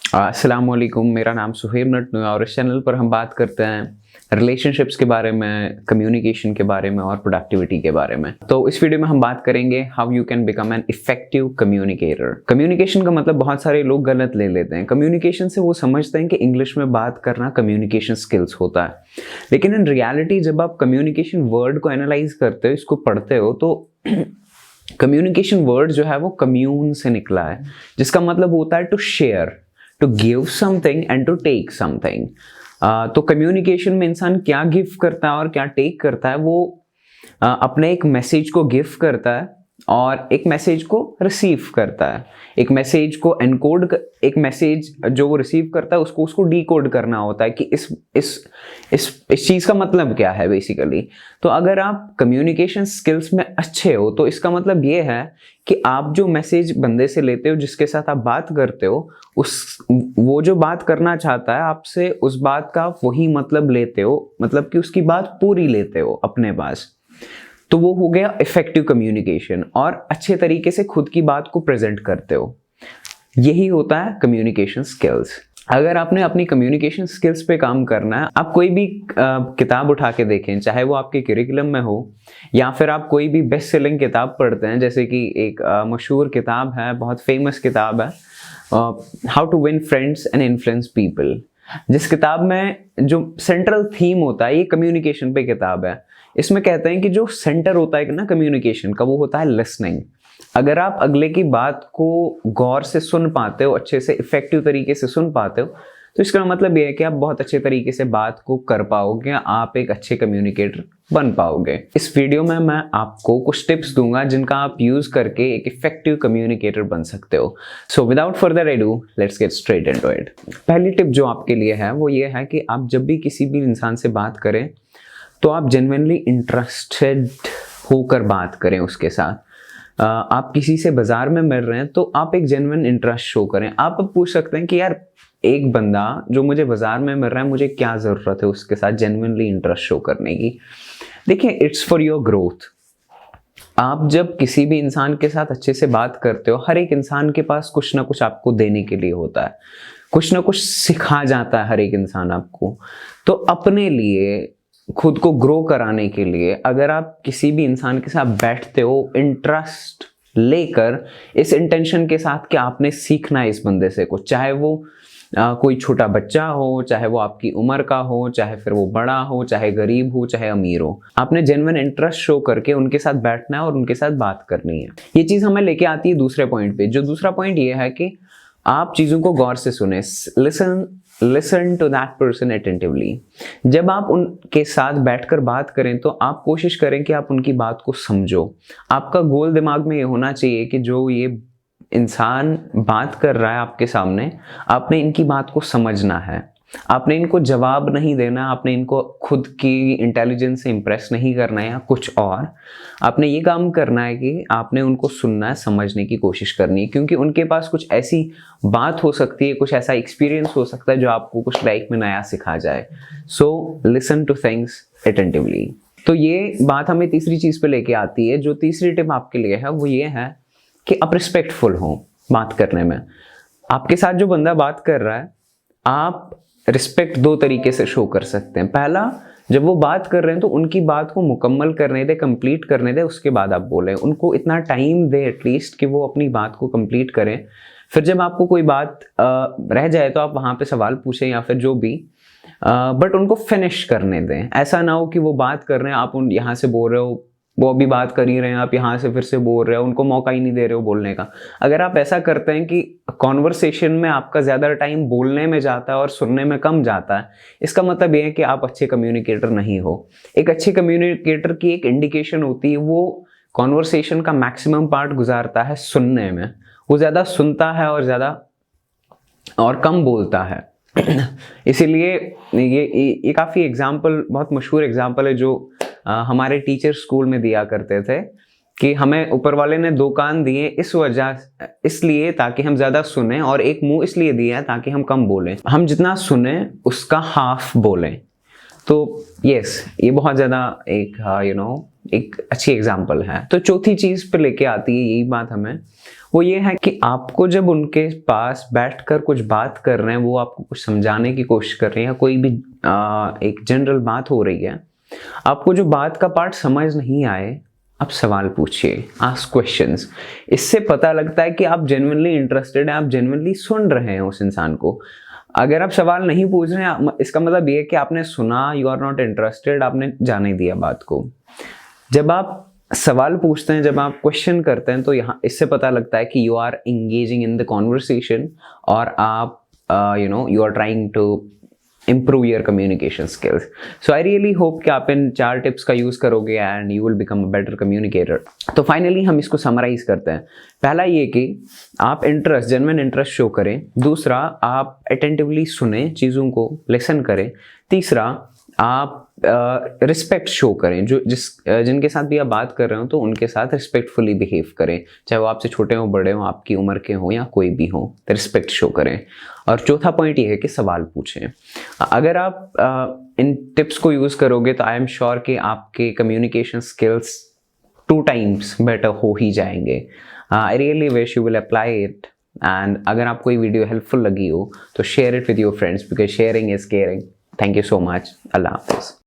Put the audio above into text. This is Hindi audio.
अस्सलाम वालेकुम, मेरा नाम सुहेब नटनू है और इस चैनल पर हम बात करते हैं रिलेशनशिप्स के बारे में, कम्युनिकेशन के बारे में और प्रोडक्टिविटी के बारे में। तो इस वीडियो में हम बात करेंगे how you can become an effective communicator. Communication का मतलब बहुत सारे लोग गलत ले लेते हैं। कम्युनिकेशन से वो समझते हैं कि इंग्लिश में बात करना कम्युनिकेशन स्किल्स होता है, लेकिन इन रियलिटी जब आप कम्युनिकेशन वर्ड को एनालाइज करते हो, इसको पढ़ते हो, तो कम्युनिकेशन वर्ड जो है वो कम्यून से निकला है, जिसका मतलब होता है to share, to give something and to take something. तो कम्युनिकेशन में इंसान क्या गिव करता है और क्या टेक करता है, वो अपने एक मैसेज को गिव करता है और एक मैसेज को रिसीव करता है। एक मैसेज को एनकोड, एक मैसेज जो वो रिसीव करता है उसको डीकोड करना होता है कि इस चीज का मतलब क्या है बेसिकली। तो अगर आप कम्युनिकेशन स्किल्स में अच्छे हो तो इसका मतलब ये है कि आप जो मैसेज बंदे से लेते हो, जिसके साथ आप बात करते हो, वो जो बात करना चाहता है आपसे, उस बात का वही मतलब लेते हो, मतलब कि उसकी बात पूरी लेते हो अपने पास। तो वो हो गया इफेक्टिव कम्युनिकेशन, और अच्छे तरीके से खुद की बात को प्रेजेंट करते हो। यही होता है कम्युनिकेशन स्किल्स। अगर आपने अपनी कम्युनिकेशन स्किल्स पे काम करना है, आप कोई भी किताब उठा के देखें, चाहे वो आपके करिकुलम में हो या फिर आप कोई भी बेस्ट सेलिंग किताब पढ़ते हैं, जैसे कि एक मशहूर किताब है, बहुत फेमस किताब है, How to Win Friends and Influence People. जिस किताब में जो सेंट्रल थीम होता है, ये कम्युनिकेशन पे किताब है। इसमें कहते हैं कि जो सेंटर होता है ना कम्युनिकेशन का, वो होता है लिसनिंग। अगर आप अगले की बात को गौर से सुन पाते हो, अच्छे से इफेक्टिव तरीके से सुन पाते हो, तो इसका मतलब ये है कि आप बहुत अच्छे तरीके से बात को कर पाओगे, आप एक अच्छे कम्युनिकेटर बन पाओगे। इस वीडियो में मैं आपको कुछ टिप्स दूंगा जिनका आप यूज करके एक इफेक्टिव कम्युनिकेटर बन सकते हो। So without further edu, let's get straight into it. पहली टिप जो आपके लिए है वो ये है कि आप जब भी किसी भी इंसान से बात करें तो आप जेन्युइनली इंटरेस्टेड होकर बात करें उसके साथ। आप किसी से बाजार में मिल रहे हैं तो आप एक जेन्युइन इंटरेस्ट शो करें। आप अब पूछ सकते हैं कि यार, एक बंदा जो मुझे बाजार में मिल रहा है, मुझे क्या जरूरत है उसके साथ जेन्युइनली इंटरेस्ट शो करने की। देखिए, इट्स फॉर योर ग्रोथ। आप जब किसी भी इंसान के साथ अच्छे से बात करते हो, हर एक इंसान के पास कुछ ना कुछ आपको देने के लिए होता है, कुछ ना कुछ सिखा जाता है हर एक इंसान आपको। तो अपने लिए, खुद को ग्रो कराने के लिए, अगर आप किसी भी इंसान के साथ बैठते हो इंटरेस्ट लेकर, इस इंटेंशन के साथ कि आपने सीखना है इस बंदे से कुछ, चाहे वो कोई छोटा बच्चा हो, चाहे वो आपकी उम्र का हो, चाहे फिर वो बड़ा हो, चाहे गरीब हो, चाहे अमीर हो, आपने जेन्युइन इंटरेस्ट शो करके उनके साथ बैठना है और उनके साथ बात करनी है। ये चीज हमें लेके आती है दूसरे पॉइंट पे। जो दूसरा पॉइंट ये है कि आप चीजों को गौर से सुने। Listen to that person attentively. जब आप उनके साथ बैठकर बात करें तो आप कोशिश करें कि आप उनकी बात को समझो। आपका गोल दिमाग में ये होना चाहिए कि जो ये इंसान बात कर रहा है आपके सामने, आपने इनकी बात को समझना है। आपने इनको जवाब नहीं देना, आपने इनको खुद की इंटेलिजेंस से इंप्रेस नहीं करना है या कुछ और। आपने ये काम करना है कि आपने उनको सुनना है, समझने की कोशिश करनी है, क्योंकि उनके पास कुछ ऐसी बात हो सकती है, कुछ ऐसा एक्सपीरियंस हो सकता है जो आपको कुछ लाइफ में नया सिखा जाए। So listen two things attentively. तो ये बात हमें तीसरी चीज पे लेके आती है। जो तीसरी टिप आपके लिए है वो ये है कि आप रिस्पेक्टफुल हो बात करने में। आपके साथ जो बंदा बात कर रहा है, आप रिस्पेक्ट दो तरीके से शो कर सकते हैं। पहला, जब वो बात कर रहे हैं तो उनकी बात को मुकम्मल करने दे, कंप्लीट करने दे, उसके बाद आप बोलें। उनको इतना टाइम दे एटलीस्ट कि वो अपनी बात को कंप्लीट करें। फिर जब आपको कोई बात रह जाए तो आप वहां पे सवाल पूछें या फिर जो भी, बट उनको फिनिश करने दें। ऐसा ना हो कि वो बात कर रहे हैं, आप उन यहाँ से बोल रहे हो, वो अभी बात कर ही रहे हैं, आप यहाँ से फिर से बोल रहे हो, उनको मौका ही नहीं दे रहे हो बोलने का। अगर आप ऐसा करते हैं कि कॉन्वर्सेशन में आपका ज़्यादा टाइम बोलने में जाता है और सुनने में कम जाता है, इसका मतलब ये है कि आप अच्छे कम्युनिकेटर नहीं हो। एक अच्छे कम्युनिकेटर की एक इंडिकेशन होती है, वो कॉन्वर्सेशन का मैक्सिमम पार्ट गुजारता है सुनने में। वो ज़्यादा सुनता है और कम बोलता है। इसीलिए ये काफ़ी एग्जाम्पल, बहुत मशहूर एग्जाम्पल है जो हमारे टीचर स्कूल में दिया करते थे कि हमें ऊपर वाले ने 2 कान दिए इसलिए ताकि हम ज्यादा सुने, और एक मुंह इसलिए दिया ताकि हम कम बोलें। हम जितना सुने उसका हाफ बोलें। तो यस, ये बहुत ज्यादा एक एक अच्छी एग्जाम्पल है। तो चौथी चीज पे लेके आती है यही बात हमें, वो ये है कि आपको जब उनके पास बैठकर कुछ बात कर रहे हैं, वो आपको कुछ समझाने की कोशिश कर रहे हैं, या कोई भी एक जनरल बात हो रही है, आपको जो बात का पार्ट समझ नहीं आए, आप सवाल पूछिए, आस्क क्वेश्चंस। इससे पता लगता है कि आप जेन्युइनली इंटरेस्टेड हैं, आप जेन्युइनली सुन रहे हैं उस इंसान को। अगर आप सवाल नहीं पूछ रहे हैं, इसका मतलब ये है कि आपने सुना, यू आर नॉट इंटरेस्टेड, आपने जाने दिया बात को। जब आप सवाल पूछते हैं, जब आप क्वेश्चन करते हैं, तो यहाँ इससे पता लगता है कि you are engaging in the conversation, और आप you are trying to improve your communication skills. So I really hope कि आप इन 4 टिप्स का यूज करोगे and you will become a better communicator. तो फाइनली हम इसको समराइज करते हैं। पहला ये कि आप इंटरेस्ट, जेन्युइन इंटरेस्ट शो करें। दूसरा, आप अटेंटिवली सुने, चीज़ों को लिसन करें। तीसरा, आप रिस्पेक्ट शो करें, जिनके साथ भी आप बात कर रहे हो तो उनके साथ रिस्पेक्टफुली बिहेव करें, चाहे वो आपसे छोटे हो, बड़े हो, आपकी उम्र के हो या कोई भी हो, रिस्पेक्ट शो करें। और चौथा पॉइंट ये है कि सवाल पूछें। अगर आप इन टिप्स को यूज़ करोगे तो आई एम श्योर कि आपके कम्युनिकेशन स्किल्स 2 times बेटर हो ही जाएंगे। I really wish you will apply it. And अगर आपको ये वीडियो हेल्पफुल लगी हो तो share it with your friends, because sharing is caring. Thank you so much. अल्लाह हाफिज़।